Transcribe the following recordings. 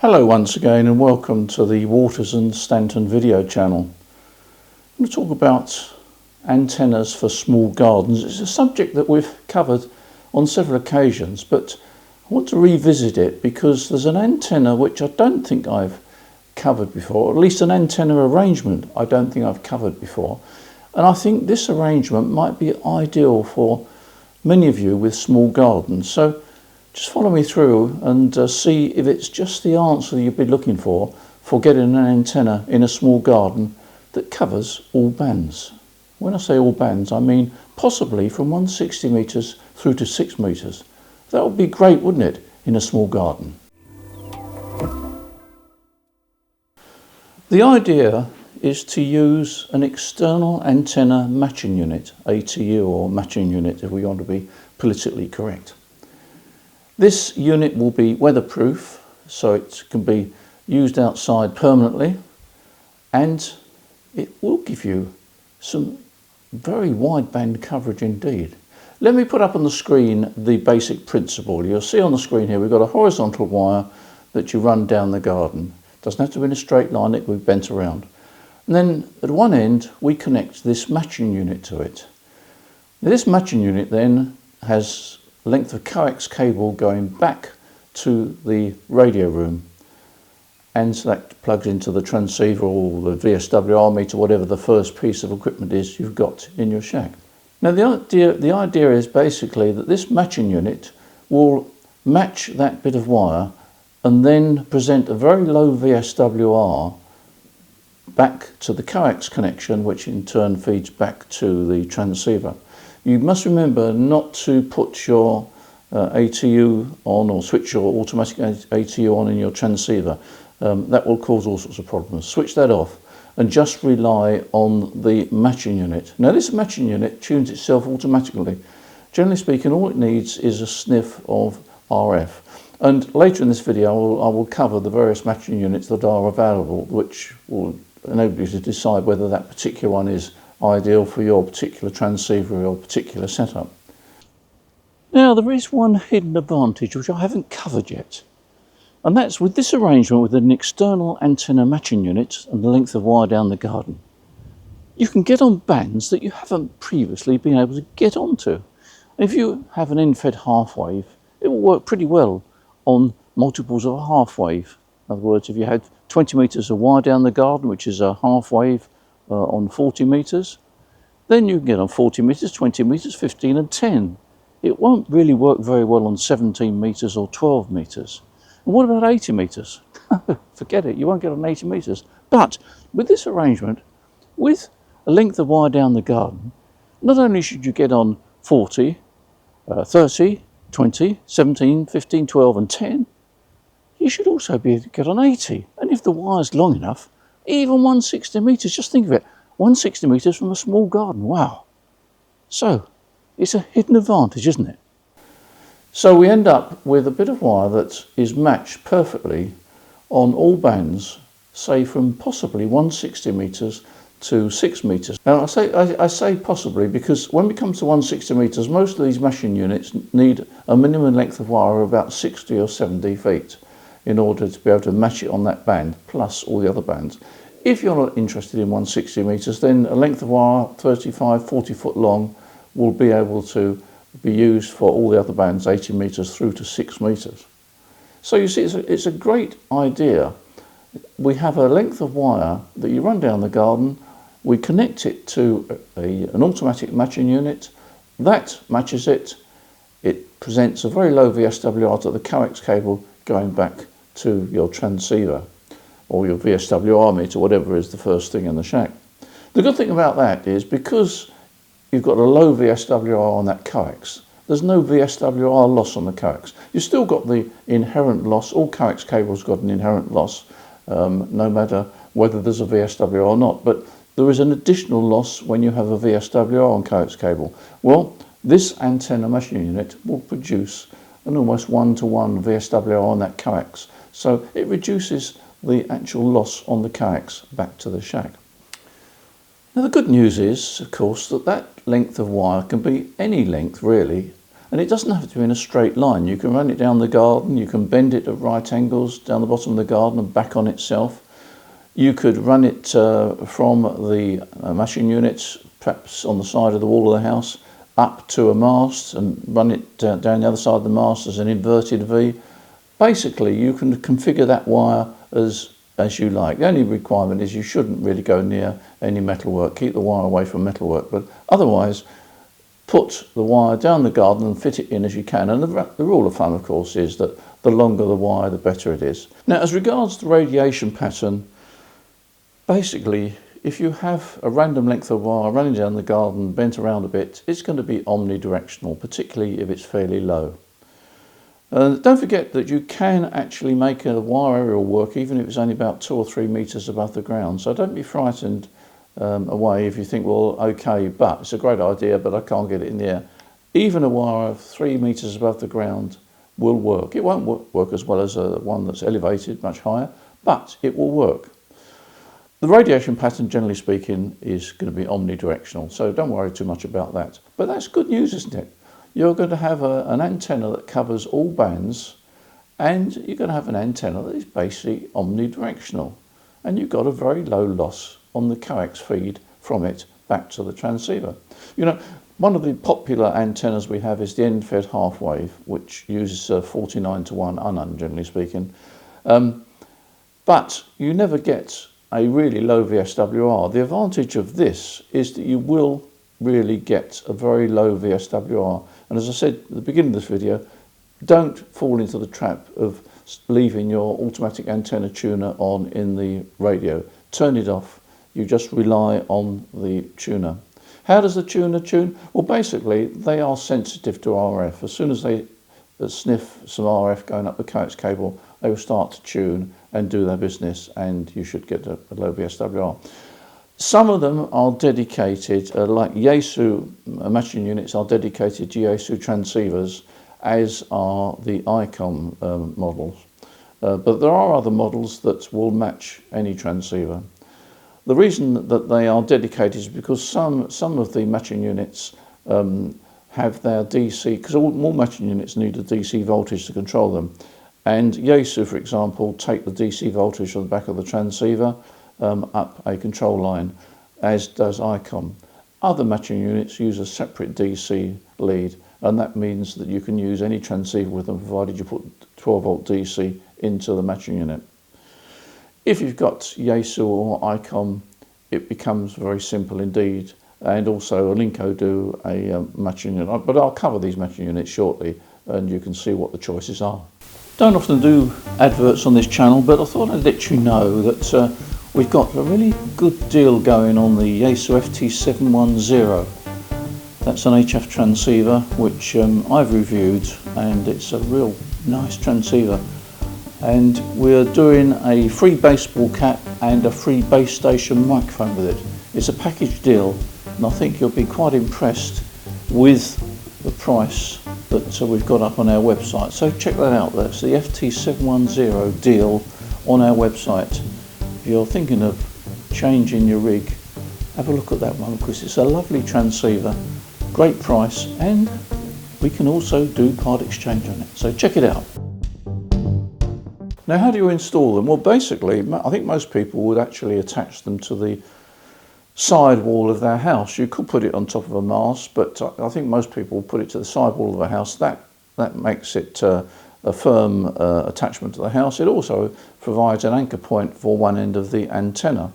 Hello once again and welcome to the Waters and Stanton video channel. I'm going to talk about antennas for small gardens. It's a subject that we've covered on several occasions, but I want to revisit it because there's an antenna which I don't think I've covered before, or at least an antenna arrangement I don't think I've covered before. And I think this arrangement might be ideal for many of you with small gardens. So just follow me through and see if it's just the answer you've been looking for getting an antenna in a small garden that covers all bands. When I say all bands, I mean possibly from 160 metres through to 6 metres. That would be great, wouldn't it, in a small garden? The idea is to use an external antenna matching unit, ATU or matching unit if we want to be politically correct. This unit will be weatherproof, so it can be used outside permanently, and it will give you some very wide band coverage indeed. Let me put up on the screen the basic principle. You'll see on the screen here we've got a horizontal wire that you run down the garden. It doesn't have to be in a straight line, it will be bent around. And then at one end we connect this matching unit to it. Now, this matching unit then has length of coax cable going back to the radio room, and so that plugs into the transceiver or the VSWR meter, whatever the first piece of equipment is you've got in your shack. Now the idea is basically that this matching unit will match that bit of wire and then present a very low VSWR back to the coax connection, which in turn feeds back to the transceiver. You must remember not to put your ATU on or switch your automatic ATU on in your transceiver. That will cause all sorts of problems. Switch that off and just rely on the matching unit. Now this matching unit tunes itself automatically. Generally speaking, all it needs is a sniff of RF. And later in this video I will cover the various matching units that are available, which will enable you to decide whether that particular one is ideal for your particular transceiver or particular setup. Now there is one hidden advantage which I haven't covered yet, and that's with this arrangement with an external antenna matching unit and the length of wire down the garden. You can get on bands that you haven't previously been able to get onto. And if you have an end-fed half wave, it will work pretty well on multiples of a half wave. In other words, if you had 20 metres of wire down the garden, which is a half wave on 40 metres, then you can get on 40 metres, 20 metres, 15 and 10. It won't really work very well on 17 metres or 12 metres. And what about 80 metres? Forget it, you won't get on 80 metres. But with this arrangement, with a length of wire down the garden, not only should you get on 40, 30, 20, 17, 15, 12 and 10, you should also be able to get on 80. And if the wire's long enough, even 160 metres, just think of it, 160 metres from a small garden, wow. So, it's a hidden advantage, isn't it? So we end up with a bit of wire that is matched perfectly on all bands, say from possibly 160 metres to 6 metres. Now I say possibly because when we come to 160 metres, most of these matching units need a minimum length of wire of about 60 or 70 feet. In order to be able to match it on that band, plus all the other bands. If you're not interested in 160 metres, then a length of wire 35, 40 foot long will be able to be used for all the other bands, 80 metres through to 6 metres. So you see, it's a great idea. We have a length of wire that you run down the garden, we connect it to an automatic matching unit, that matches it, it presents a very low VSWR to the coax cable going back to your transceiver or your VSWR meter, whatever is the first thing in the shack. The good thing about that is because you've got a low VSWR on that coax, there's no VSWR loss on the coax. You've still got the inherent loss, all coax cables got an inherent loss, no matter whether there's a VSWR or not, but there is an additional loss when you have a VSWR on coax cable. Well, this antenna matching unit will produce an almost one-to-one VSWR on that coax. So it reduces the actual loss on the coax back to the shack. Now the good news is, of course, that length of wire can be any length really, And it doesn't have to be in a straight line. You can run it down the garden, you can bend it at right angles down the bottom of the garden and back on itself. You could run it from the matching units, perhaps on the side of the wall of the house, up to a mast and run it down the other side of the mast as an inverted V. Basically, you can configure that wire as you like. The only requirement is you shouldn't really go near any metalwork. Keep the wire away from metalwork, but otherwise, put the wire down the garden and fit it in as you can. And the rule of thumb, of course, is that the longer the wire, the better it is. Now, as regards the radiation pattern, basically, if you have a random length of wire running down the garden, bent around a bit, it's going to be omnidirectional, particularly if it's fairly low. Don't forget that you can actually make a wire aerial work even if it's only about 2 or 3 metres above the ground. So don't be frightened away if you think, well, okay, but it's a great idea, but I can't get it in the air. Even a wire 3 metres above the ground will work. It won't work as well as one that's elevated much higher, but it will work. The radiation pattern, generally speaking, is going to be omnidirectional, so don't worry too much about that. But that's good news, isn't it? You're going to have an antenna that covers all bands, and you're going to have an antenna that is basically omnidirectional. And you've got a very low loss on the coax feed from it back to the transceiver. You know, one of the popular antennas we have is the end-fed half wave, which uses 49:1 unknown, generally speaking. But you never get a really low VSWR. The advantage of this is that you will really get a very low VSWR. And as I said at the beginning of this video, don't fall into the trap of leaving your automatic antenna tuner on in the radio. Turn it off. You just rely on the tuner. How does the tuner tune? Well, basically, they are sensitive to RF. As soon as they sniff some RF going up the coax cable, they will start to tune and do their business, and you should get a low VSWR. Some of them are dedicated, like Yaesu matching units are dedicated to Yaesu transceivers, as are the ICOM models. But there are other models that will match any transceiver. The reason that they are dedicated is because some of the matching units have their DC, because all matching units need a DC voltage to control them. And Yaesu, for example, take the DC voltage from the back of the transceiver up a control line, as does ICOM. Other matching units use a separate DC lead, and that means that you can use any transceiver with them, provided you put 12 volt DC into the matching unit. If you've got Yaesu or ICOM, it becomes very simple indeed, and also Alinco do a matching unit. But I'll cover these matching units shortly, and you can see what the choices are. Don't often do adverts on this channel, but I thought I'd let you know that we've got a really good deal going on the Yaesu FT710. That's an HF transceiver which I've reviewed, and it's a real nice transceiver. And we're doing a free baseball cap and a free base station microphone with it. It's a package deal, and I think you'll be quite impressed with the price that we've got up on our website. So check that out. That's the FT710 deal on our website. If you're thinking of changing your rig, have a look at that one, because it's a lovely transceiver, great price, and we can also do part exchange on it. So check it out. Now, how do you install them? Well, basically, I think most people would actually attach them to the side wall of their house. You could put it on top of a mast, but I think most people put it to the side wall of a house. That makes it a firm attachment to the house. It also provides an anchor point for one end of the antenna.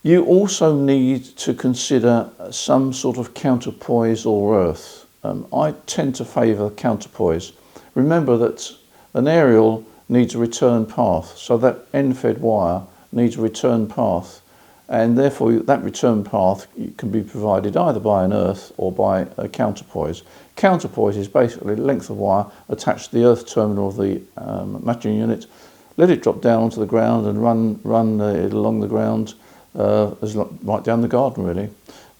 You also need to consider some sort of counterpoise or earth. I tend to favour counterpoise. Remember that an aerial needs a return path, so that end-fed wire needs a return path, and therefore that return path can be provided either by an earth or by a counterpoise. Counterpoise is basically the length of wire attached to the earth terminal of the matching unit, let it drop down onto the ground and run it along the ground right down the garden, really.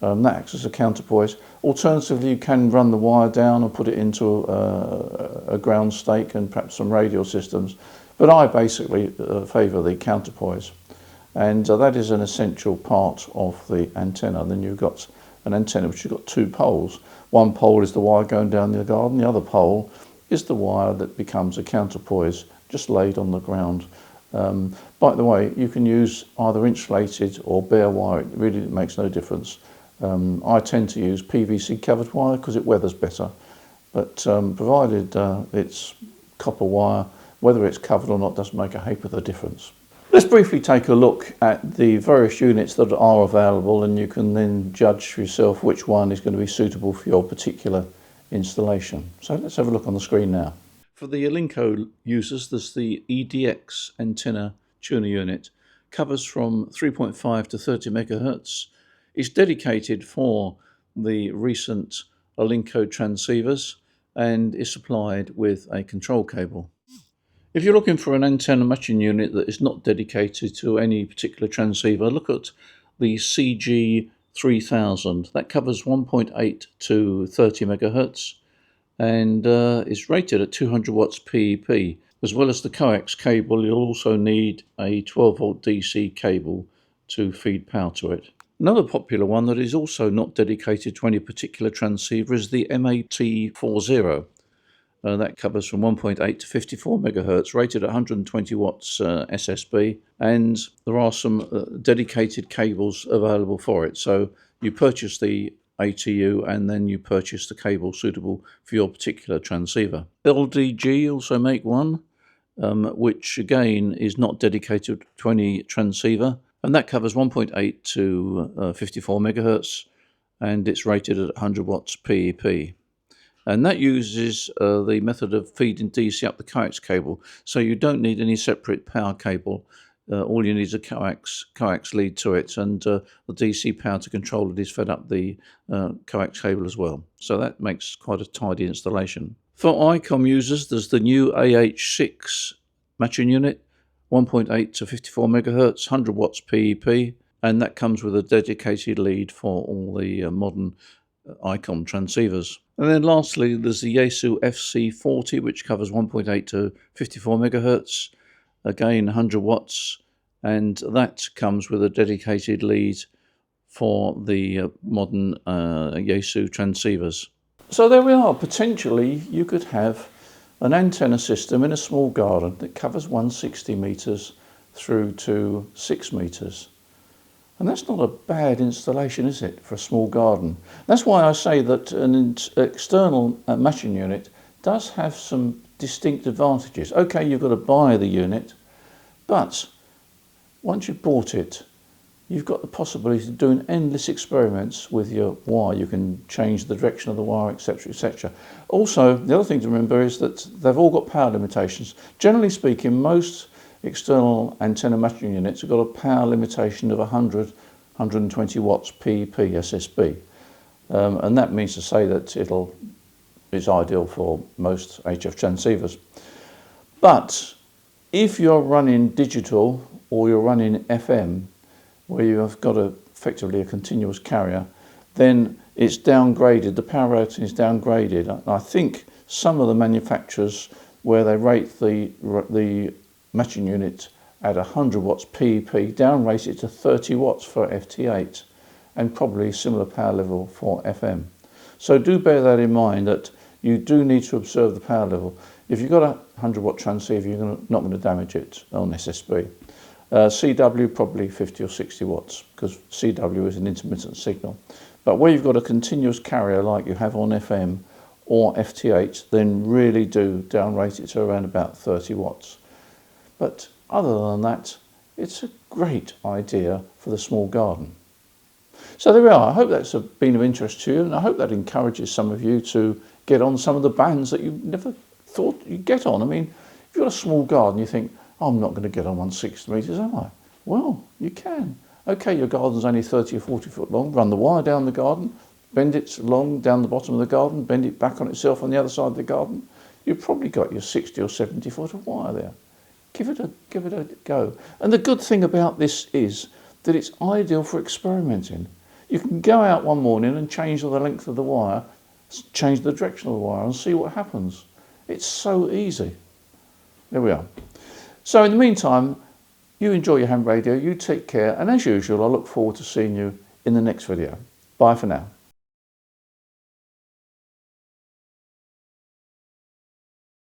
That acts as a counterpoise. Alternatively, you can run the wire down and put it into a ground stake and perhaps some radial systems, but I basically favour the counterpoise, and that is an essential part of the antenna. Then you've got an antenna which has got two poles. One pole is the wire going down the garden, the other pole is the wire that becomes a counterpoise just laid on the ground. By the way, you can use either insulated or bare wire, it really makes no difference. I tend to use PVC covered wire because it weathers better, but provided it's copper wire, whether it's covered or not doesn't make a heap of the difference. Let's briefly take a look at the various units that are available, and you can then judge for yourself which one is going to be suitable for your particular installation. So let's have a look on the screen now. For the Alinco users, there's the EDX antenna tuner unit. Covers from 3.5 to 30 megahertz. It's dedicated for the recent Alinco transceivers and is supplied with a control cable. If you're looking for an antenna matching unit that is not dedicated to any particular transceiver, look at the CG3000. That covers 1.8 to 30 megahertz and is rated at 200 watts PEP. As well as the coax cable, you'll also need a 12 volt DC cable to feed power to it. Another popular one that is also not dedicated to any particular transceiver is the MAT40. That covers from 1.8 to 54 megahertz, rated at 120 watts SSB, and there are some dedicated cables available for it. So you purchase the ATU and then you purchase the cable suitable for your particular transceiver. LDG also make one, which again is not dedicated to any transceiver, and that covers 1.8 to 54 megahertz, and it's rated at 100 watts PEP. And that uses the method of feeding DC up the coax cable, so you don't need any separate power cable. All you need is a coax lead to it, and the DC power to control it is fed up the coax cable as well. So that makes quite a tidy installation. For ICOM users, there's the new AH6 matching unit, 1.8 to 54 megahertz, 100 watts PEP, and that comes with a dedicated lead for all the modern ICOM transceivers. And then lastly, there's the Yaesu FC40, which covers 1.8 to 54 megahertz, again 100 watts, and that comes with a dedicated lead for the modern Yaesu transceivers. So there we are. Potentially you could have an antenna system in a small garden that covers 160 meters through to 6 meters. And that's not a bad installation, is it, for a small garden? That's why I say that an external matching unit does have some distinct advantages. Okay, you've got to buy the unit, but once you've bought it, you've got the possibility of doing endless experiments with your wire. You can change the direction of the wire, etc., etc. Also, the other thing to remember is that they've all got power limitations. Generally speaking, most external antenna matching units have got a power limitation of 120 watts PEP SSB, and that means to say that it's ideal for most HF transceivers. But if you're running digital or you're running FM, where you have got effectively a continuous carrier, then it's downgraded. The power rating is downgraded. I think some of the manufacturers, where they rate the matching unit at 100 watts PEP, downrate it to 30 watts for FT8, and probably similar power level for FM. So do bear that in mind, that you do need to observe the power level. If you've got a 100 watt transceiver, you're not going to damage it on SSB. CW probably 50 or 60 watts, because CW is an intermittent signal. But where you've got a continuous carrier like you have on FM or FT8, then really do downrate it to around about 30 watts. But other than that, it's a great idea for the small garden. So there we are. I hope that's been of interest to you, and I hope that encourages some of you to get on some of the bands that you never thought you'd get on. I mean, if you've got a small garden, you think, oh, I'm not going to get on 160 metres, am I? Well, you can. Okay, your garden's only 30 or 40 foot long. Run the wire down the garden, bend it long down the bottom of the garden, bend it back on itself on the other side of the garden. You've probably got your 60 or 70 foot of wire there. Give it a go. And the good thing about this is that it's ideal for experimenting. You can go out one morning and change the length of the wire, change the direction of the wire, and see what happens. It's so easy. There we are. So in the meantime, you enjoy your ham radio, you take care, and as usual, I look forward to seeing you in the next video. Bye for now.